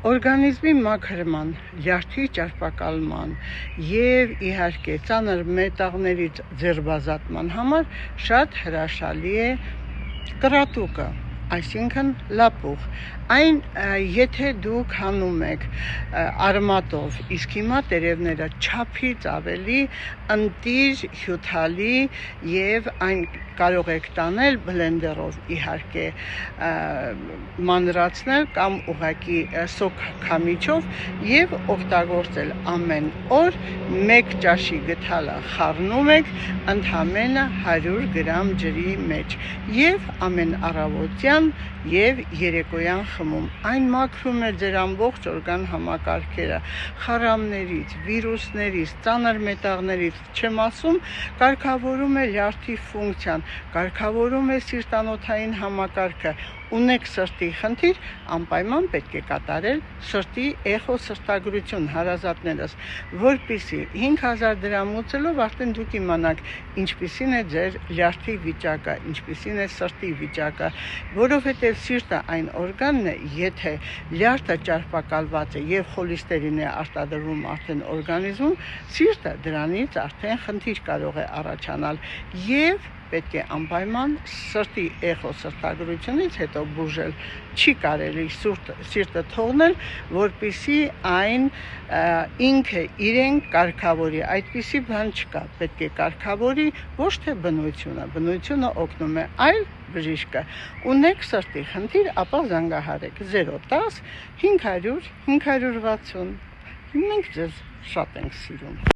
օրգանիզմի մաքրման, լյարդի ճարպակալման եւ իհարկե ծանր մետաղներից ձերբազատման համար շատ հրաշալի է կրատուկը, այսինքն լապուղ։ Այն եթե դուք հանում եք արմատով, իսկ հիմա տերևները չափից ավելի ընտիր, հյութալի եւ այն կարող եք տանել բլենդերով իհարկե մանրացնել կամ ուղղակի սոկ քամիչով եւ օգտագործել ամեն օր 1 ճաշի գթալը խառնում եք ընդամենը 100 գրամ ջրի մեջ եւ ամեն առավոտյան եւ երեկոյան խմում։ Այն մաքրում է ձեր ամբողջ օրգան համակարգերը, խարամներից, վիրուսներից, ծանր մետաղներից չեմ ասում, կարգավորում է լյարդի ֆունկցիան, կարգավորում է սիրտանոթային համակարգը, ունեք սրտի խնդիր, անպայման պետք է կատարել սրտի էխոսրտագրություն հարազատներս, որպեսզի 5000 դրամ ուծելով արդեն դուք իմանաք ինչպիսին է ձեր լյարդի վիճակը, ինչպիսին է սրտի վիճակը, որովհետև սիրտը այն օրգանն է, եթե լյարդը ճարպակալված է եւ խոլեստերին է արտադրվում արդեն օրգանիզմում, սիրտը դրանից արդեն խնդիր կարող է առաջանալ եւ պետք է անպայման սրտի էխոսրտագրությունից հետո բուժել, չի կարելի սիրտը թողնել, որպեսզի այն ինքը իրեն կարգավորի, այդպիսի բան չկա, պետք է կարգավորի ոչ թե բնությունը օգնում է, այլ բժիշկը։ Ունեք սրտի խնդիր, ապա զանգահարեք 010 500 560, մենք ձեզ շատ ենք սիրում։